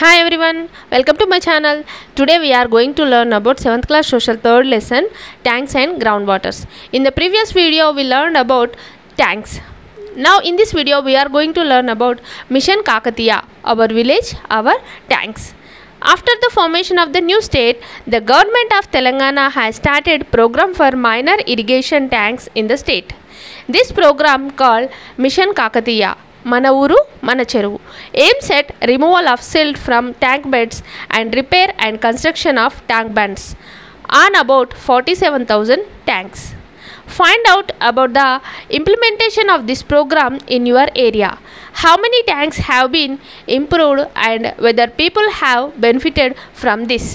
Hi everyone, welcome to my channel. Today we are going to learn about 7th class social third lesson, tanks and groundwaters. In the previous video we learned about tanks. Now in this video we are going to learn about Mission Kakatiya, our village, our tanks. After the formation of the new state, the government of Telangana has started program for minor irrigation tanks in the state. This program called Mission Kakatiya, Mana Uru, Mana Cheruvu, aims at removal of silt from tank beds and repair and construction of tank bands on about 47,000 tanks. Find out about the implementation of this program in your area. How many tanks have been improved and whether people have benefited from this.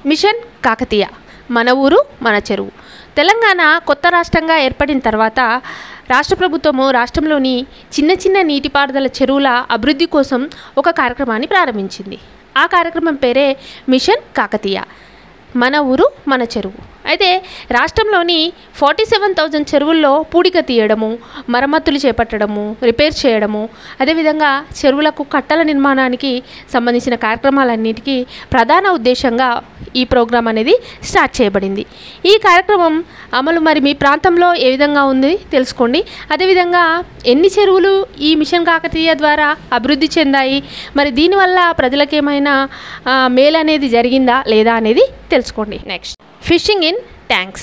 Mission Kakatiya, Mana Uru, Mana Cheruvu. Telangana కొత్త రాష్ట్రంగా ఏర్పడిన తర్వాత రాష్ట్ర ప్రభుత్వము రాష్ట్రంలోని చిన్న చిన్న నీటిపారుదల చెరువుల అభివృద్ధి కోసం ఒక కార్యక్రమాన్ని ప్రారంభించింది. ఆ కార్యక్రమం పేరే మిషన్ కాకతీయ, మన ఊరు మన చెరువు. అయితే రాష్ట్రంలోని 47,000 చెరువుల్లో పూడిక తీయడము, మరమ్మతులు చేపట్టడము, రిపేర్ చేయడము, అదేవిధంగా చెరువులకు కట్టల నిర్మాణానికి సంబంధించిన కార్యక్రమాలన్నిటికీ ప్రధాన ఉద్దేశంగా ఈ ప్రోగ్రాం అనేది స్టార్ట్ చేయబడింది. ఈ కార్యక్రమం అమలు మరి మీ ప్రాంతంలో ఏ విధంగా ఉంది తెలుసుకోండి. అదేవిధంగా ఎన్ని చెరువులు ఈ మిషన్ కాకతీయ ద్వారా అభివృద్ధి చెందాయి, మరి దీనివల్ల ప్రజలకు ఏమైనా మేలు అనేది జరిగిందా లేదా అనేది తెలుసుకోండి. Next, fishing in tanks.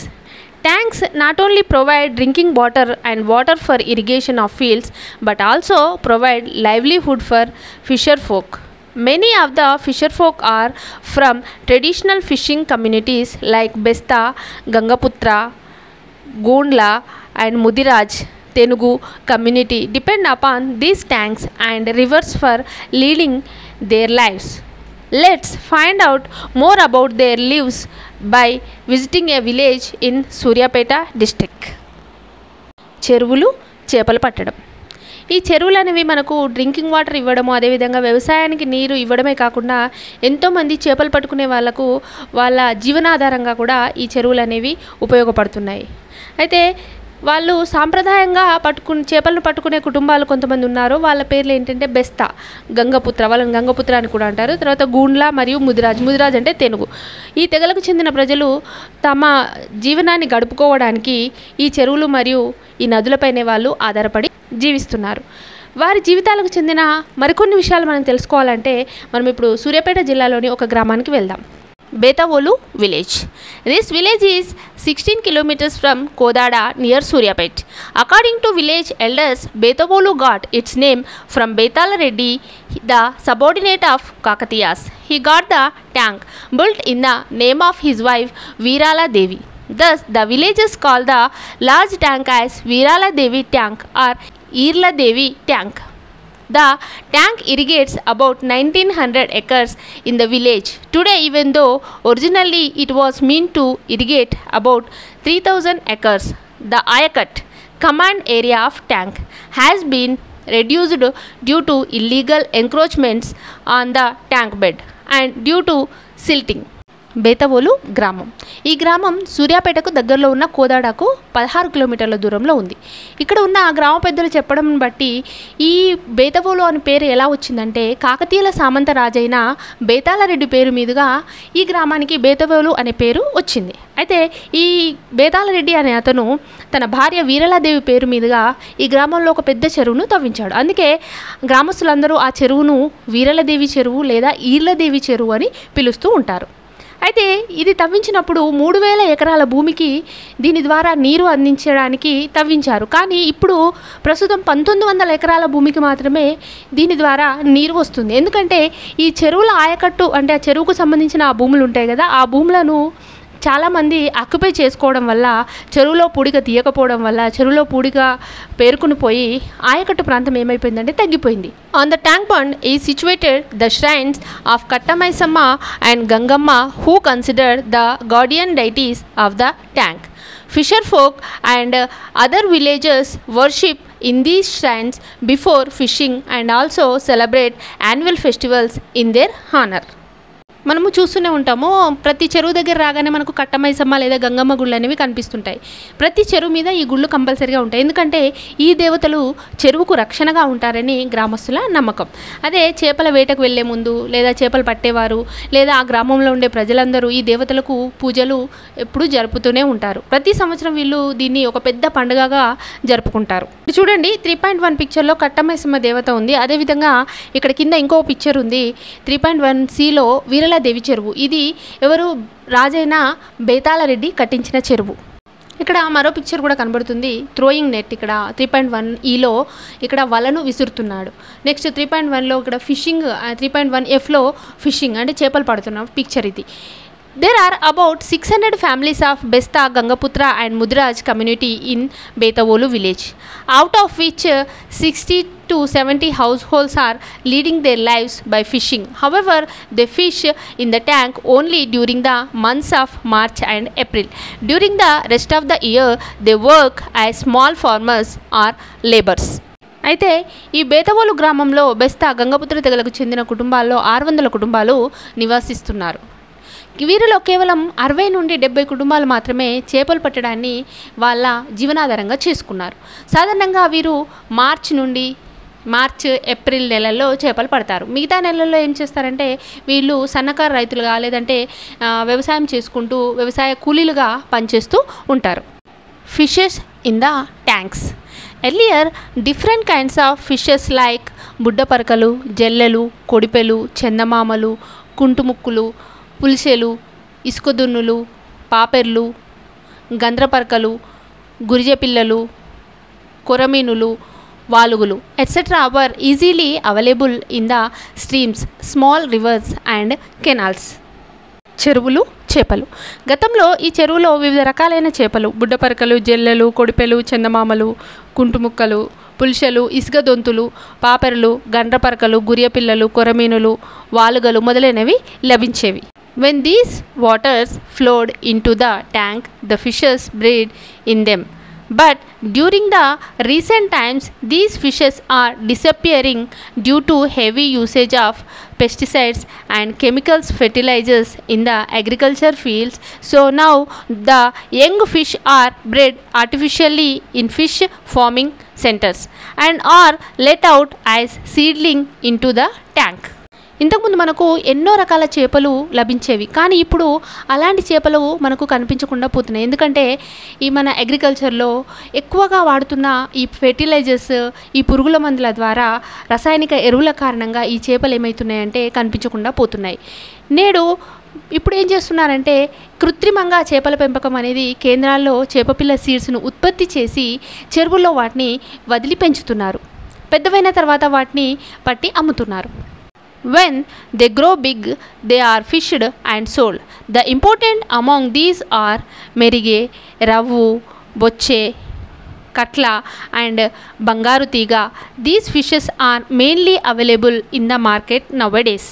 Tanks not only provide drinking water and water for irrigation of fields but also provide livelihood for fisher folk. Many of the fisher folk are from traditional fishing communities like Besta, Gangaputra, Gondla and Mudiraj. Telugu community depend upon these tanks and rivers for leading their lives. Let's find out more about their lives by visiting a village in Suryapeta district. చెరువులు, చేపలు పట్టడం. ఈ చెరువులు అనేవి మనకు drinking water ఇవ్వడము, అదేవిధంగా వ్యవసాయానికి నీరు ఇవ్వడమే కాకుండా ఎంతోమంది చేపలు పట్టుకునే వాళ్ళకు వాళ్ళ జీవనాధారంగా కూడా ఈ చెరువులు అనేవి ఉపయోగపడుతున్నాయి. అయితే వాళ్ళు సాంప్రదాయంగా చేపలను పట్టుకునే కుటుంబాలు కొంతమంది ఉన్నారు. వాళ్ళ పేర్లు ఏంటంటే బెస్తా, గంగపుత్ర, వాళ్ళని గంగపుత్ర అని కూడా అంటారు. తర్వాత గూండ్ల మరియు ముదిరాజ్ అంటే తెనుగు. ఈ తెగలకు చెందిన ప్రజలు తమ జీవనాన్ని గడుపుకోవడానికి ఈ చెరువులు మరియు ఈ నదులపైనే వాళ్ళు ఆధారపడి జీవిస్తున్నారు. వారి జీవితాలకు చెందిన మరికొన్ని విషయాలు మనం తెలుసుకోవాలంటే మనం ఇప్పుడు సూర్యాపేట జిల్లాలోని ఒక గ్రామానికి వెళ్దాం. Betavolu village. This village is 16 kilometers from Kodada near Suryapet. According to village elders, Betavolu got its name from Betala Reddy, the subordinate of Kakatiyas. He got the tank built in the name of his wife Veerala Devi. Thus, the villagers call the large tank as Veerala Devi tank or Irla Devi tank. The tank irrigates about 1900 acres in the village. Today, even though originally it was meant to irrigate about 3000 acres, the Ayakat command area of tank has been reduced due to illegal encroachments on the tank bed and due to silting. Bethavolu గ్రామం. ఈ గ్రామం సూర్యాపేటకు దగ్గరలో ఉన్న కోదాడకు 16 కిలోమీటర్ల దూరంలో ఉంది. ఇక్కడ ఉన్న గ్రామ పెద్దలు చెప్పడం బట్టి ఈ బేతవోలు అనే పేరు ఎలా వచ్చిందంటే కాకతీయుల సామంత రాజైన బేతాళరెడ్డి పేరు మీదుగా ఈ గ్రామానికి బేతవోలు అనే పేరు వచ్చింది. అయితే ఈ బేతాళరెడ్డి అనే అతను తన భార్య వీరలాదేవి పేరు మీదుగా ఈ గ్రామంలో ఒక పెద్ద చెరువును తవ్వించాడు. అందుకే గ్రామస్తులందరూ ఆ చెరువును వీరలదేవి చెరువు లేదా ఈర్లదేవి చెరువు అని పిలుస్తూ ఉంటారు. అయితే ఇది తవ్వించినప్పుడు 3000 ఎకరాల భూమికి దీని ద్వారా నీరు అందించడానికి తవ్వించారు. కానీ ఇప్పుడు ప్రస్తుతం 1900 ఎకరాల భూమికి మాత్రమే దీని ద్వారా నీరు వస్తుంది. ఎందుకంటే ఈ చెరువుల ఆయకట్టు అంటే ఆ చెరువుకు సంబంధించిన ఆ భూములు ఉంటాయి కదా, ఆ భూములను చాలామంది ఆక్యుపై చేసుకోవడం వల్ల, చెరువులో పూడిక తీయకపోవడం వల్ల చెరువులో పూడిక పేరుకుని పోయి ఆయకట్టు ప్రాంతం ఏమైపోయిందంటే తగ్గిపోయింది. On the tank bund is situated the shrines of Katta Maisamma and Gangamma who considered the Guardian deities of the tank. Fisher folk and other villagers worship in these shrines before fishing and also celebrate annual festivals in their honor. మనము చూస్తూనే ఉంటాము, ప్రతి చెరువు దగ్గర రాగానే మనకు కట్టమైసమ్మ లేదా గంగమ్మ గుళ్ళు అనేవి కనిపిస్తుంటాయి. ప్రతి చెరువు మీద ఈ గుళ్ళు కంపల్సరీగా ఉంటాయి. ఎందుకంటే ఈ దేవతలు చెరువుకు రక్షణగా ఉంటారని గ్రామస్తుల నమ్మకం. అదే చేపల వేటకు వెళ్ళే ముందు లేదా చేపలు పట్టేవారు లేదా ఆ గ్రామంలో ఉండే ప్రజలందరూ ఈ దేవతలకు పూజలు ఎప్పుడూ జరుపుతూనే ఉంటారు. ప్రతి సంవత్సరం వీళ్ళు దీన్ని ఒక పెద్ద పండుగగా జరుపుకుంటారు. చూడండి 3.1 పిక్చర్లో కట్టమైసమ్మ దేవత ఉంది. అదేవిధంగా ఇక్కడ కింద ఇంకో పిక్చర్ ఉంది 3.1Cలో వీరలాదేవి చెరువు. ఇది ఎవరు రాజైన బేతాళరెడ్డి కట్టించిన చెరువు. ఇక్కడ మరో పిక్చర్ కూడా కనబడుతుంది, థ్రోయింగ్ నెట్. ఇక్కడ 3.1Eలో ఇక్కడ వలను విసురుతున్నాడు. నెక్స్ట్ 3.1లో ఇక్కడ ఫిషింగ్, 3.1Fలో ఫిషింగ్ అంటే చేపలు పడుతున్న పిక్చర్ ఇది. There are about 600 families of Besta, Gangaputra and Mudraj community in Betavolu village, out of which 60 to 70 households are leading their lives by fishing. However, they fish in the tank only during the months of March and April. During the rest of the year, they work as small farmers or laborers. అయితే ఈ బేతవోలు గ్రామంలో బెస్తా గంగపుత్ర తెగలకు చెందిన కుటుంబాల్లో 600 కుటుంబాలు నివసిస్తున్నారు. వీరిలో కేవలం 60 నుండి 70 కుటుంబాలు మాత్రమే చేపలు పట్టడాన్ని వాళ్ళ జీవనాధారంగా చేసుకున్నారు. సాధారణంగా వీరు మార్చ్ ఏప్రిల్ నెలల్లో చేపలు పడతారు. మిగతా నెలల్లో ఏం చేస్తారంటే వీళ్ళు సన్నకారు రైతులుగా లేదంటే వ్యవసాయం చేసుకుంటూ వ్యవసాయ కూలీలుగా పనిచేస్తూ ఉంటారు. Fishes in the tanks. Earlier different kinds of fishes like బుడ్డపరకలు, జల్లెలు, కొడిపెలు, చందమామలు, కుంటుముక్కులు, పులిసెలు, ఇసుకదున్నులు, పాపెర్లు, గంధ్రపరకలు, గురిజ పిల్లలు, కొరమీనులు, వాలుగులు etcetera were easily available in the streams, small rivers and canals. చెరువులు, చేపలు. గతంలో ఈ చెరువులో వివిధ రకాలైన చేపలు, బుడ్డపరకలు, జల్లెలు, కొడిపెలు, చందమామలు, కుంటుముక్కలు, పుల్షెలు, ఇసుగదొంతులు, పాపెరలు, గండ్రపరకలు, గురియపిల్లలు, కొరమీనులు, వాలుగలు మొదలైనవి లభించేవి. When these waters flowed into the tank, the fishes bred in them. But during the recent times, these fishes are disappearing due to heavy usage of pesticides and chemicals fertilizers in the agriculture fields. So now the young fish are bred artificially in fish farming centers and are let out as seedling into the tank. ఇంతకుముందు మనకు ఎన్నో రకాల చేపలు లభించేవి, కానీ ఇప్పుడు అలాంటి చేపలు మనకు కనిపించకుండా పోతున్నాయి. ఎందుకంటే ఈ మన అగ్రికల్చర్లో ఎక్కువగా వాడుతున్న ఈ ఫెర్టిలైజర్స్, ఈ పురుగుల మందుల ద్వారా, రసాయనిక ఎరువుల కారణంగా ఈ చేపలు ఏమవుతున్నాయంటే కనిపించకుండా పోతున్నాయి. నేడు ఇప్పుడు ఏం చేస్తున్నారంటే కృత్రిమంగా చేపల పెంపకం అనేది కేంద్రాల్లో చేపపిల్ల సీడ్స్ను ఉత్పత్తి చేసి చెరువుల్లో వాటిని వదిలి పెంచుతున్నారు. పెద్దవైన తర్వాత వాటిని పట్టి అమ్ముతున్నారు. When they grow big, they are fished and sold. The important among these are merige, ravu, boche, katla and bangaru tiga. These fishes are mainly available in the market nowadays.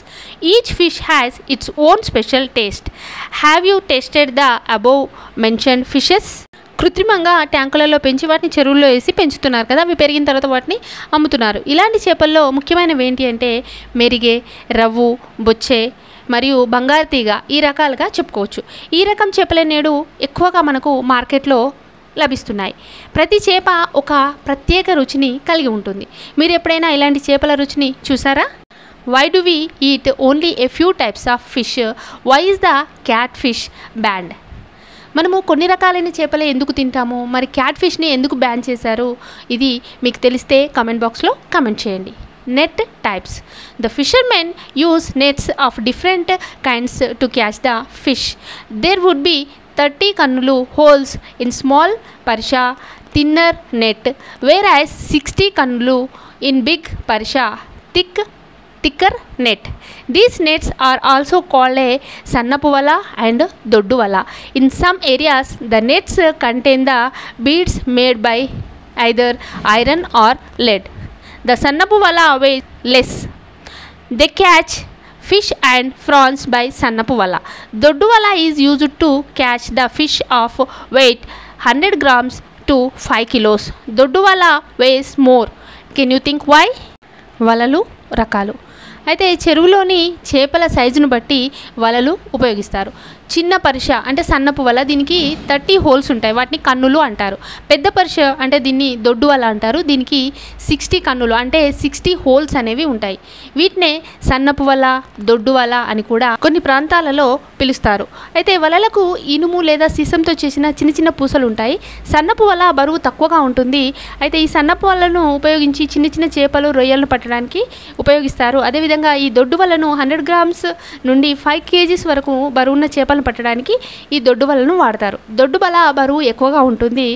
Each fish has its own special taste. Have you tasted the above mentioned fishes? కృత్రిమంగా ట్యాంకులలో పెంచి వాటిని చెరువుల్లో వేసి పెంచుతున్నారు కదా, అవి పెరిగిన తర్వాత వాటిని అమ్ముతున్నారు. ఇలాంటి చేపల్లో ముఖ్యమైనవి ఏంటి అంటే మెరిగే, రవ్వు, బొచ్చే మరియు బంగారు తీగ ఈ రకాలుగా చెప్పుకోవచ్చు. ఈ రకం చేపలే నేడు ఎక్కువగా మనకు మార్కెట్లో లభిస్తున్నాయి. ప్రతి చేప ఒక ప్రత్యేక రుచిని కలిగి ఉంటుంది. మీరు ఎప్పుడైనా ఇలాంటి చేపల రుచిని చూసారా? Why do we eat only a few types of fish? Why is the catfish banned? మనము కొన్ని రకాలైన చేపలే ఎందుకు తింటాము, మరి క్యాట్ ఫిష్ని ఎందుకు బ్యాన్ చేశారు? ఇది మీకు తెలిస్తే కామెంట్ బాక్స్లో కామెంట్ చేయండి. Net types. The fishermen use nets of different kinds to catch the fish. There would be 30 కన్నులు హోల్స్ ఇన్ స్మాల్ పరిషా థిన్నర్ నెట్, whereas 60 కన్నులు ఇన్ బిగ్ పరిషా thicker net. These nets are also called a sannapu valla and doddu valla. In some areas the nets contain the beads made by either iron or lead. The sannapu valla weighs less. They catch fish and prawns by sannapu valla. Doddu valla is used to catch the fish of weight 100 grams to 5 kilos. Doddu valla weighs more. Can you think why? వలలు రకాలు. అయితే చెరువులోని చేపల సైజును బట్టి వలలు ఉపయోగిస్తారు. చిన్న పరిష అంటే సన్నపు వల, దీనికి 30 హోల్స్ ఉంటాయి, వాటిని కన్నులు అంటారు. పెద్ద పరిష అంటే దీన్ని దొడ్డు వల అంటారు, దీనికి 60 కన్నులు అంటే 60 హోల్స్ అనేవి ఉంటాయి. వీటినే సన్నపు వల, దొడ్డు వల అని కూడా కొన్ని ప్రాంతాలలో పిలుస్తారు. అయితే వలలకు ఇనుము లేదా సీసంతో చేసిన చిన్న చిన్న పూసలు ఉంటాయి. సన్నపు వల బరువు తక్కువగా ఉంటుంది. అయితే ఈ సన్నపు వలను ఉపయోగించి చిన్న చిన్న చేపలు, రొయ్యలను పట్టడానికి ఉపయోగిస్తారు. అదేవిధంగా ఈ దొడ్డు వలను 100 గ్రామ్స్ నుండి 5 kgs వరకు బరువున్న చేపలు పట్టడానికి ఈ దొడ్డు వలను వాడతారు. దొడ్డు వల బరువు ఎక్కువగా ఉంటుంది.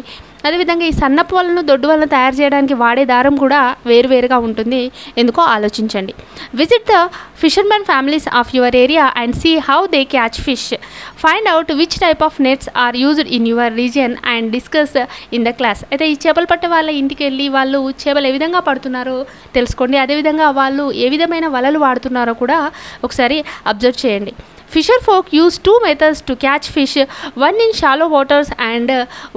అదేవిధంగా ఈ సన్నపు వలను, దొడ్డు వలను తయారు చేయడానికి వాడే దారం కూడా వేరువేరుగా ఉంటుంది. ఎందుకో ఆలోచించండి. Visit the fishermen families of your area and see how they catch fish. Find out which type of nets are used in your region and discuss in the class. అయితే ఈ చేపలు పట్టే వాళ్ళ ఇంటికి వెళ్ళి వాళ్ళు చేపలు ఏ విధంగా పడుతున్నారో తెలుసుకోండి. అదేవిధంగా వాళ్ళు ఏ విధమైన వలలు వాడుతున్నారో కూడా ఒకసారి అబ్జర్వ్ చేయండి. Fisher folk use 2 methods to catch fish, one in shallow waters and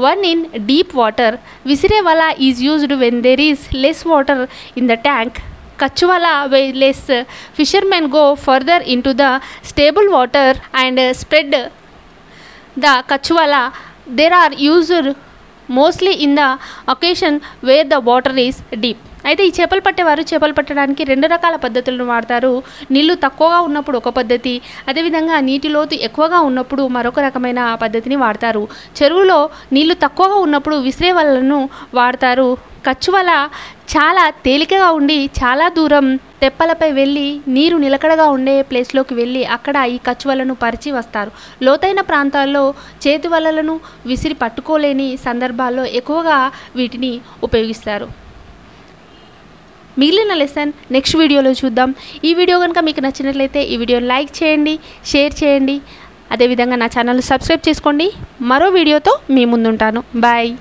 one in deep water. Visire wala is used when there is less water in the tank. Kachuwala when less. Fishermen go further into the stable water and spread the kachuwala. There are used mostly in the occasion where the water is deep. అయితే ఈ చేపలు పట్టేవారు చేపలు పట్టడానికి 2 రకాల పద్ధతులను వాడతారు. నీళ్లు తక్కువగా ఉన్నప్పుడు ఒక పద్ధతి, అదేవిధంగా నీటి లోతు ఎక్కువగా ఉన్నప్పుడు మరొక రకమైన పద్ధతిని వాడతారు. చెరువులో నీళ్లు తక్కువగా ఉన్నప్పుడు విసిరే వలను వాడతారు. కచ్చువల చాలా తేలికగా ఉండి చాలా దూరం తెప్పలపై వెళ్ళి నీరు నిలకడగా ఉండే ప్లేస్లోకి వెళ్ళి అక్కడ ఈ కచ్చువలను పరిచి వస్తారు. లోతైన ప్రాంతాల్లో చేతి వలలను విసిరి పట్టుకోలేని సందర్భాల్లో ఎక్కువగా వీటిని ఉపయోగిస్తారు. మిగిలిన లెసన్ నెక్స్ట్ వీడియోలో చూద్దాం. ఈ వీడియో కనుక మీకు నచ్చినట్లయితే ఈ వీడియోని లైక్ చేయండి, షేర్ చేయండి. అదేవిధంగా నా ఛానల్ సబ్స్క్రైబ్ చేసుకోండి. మరో వీడియోతో మీ ముందుంటాను. బాయ్.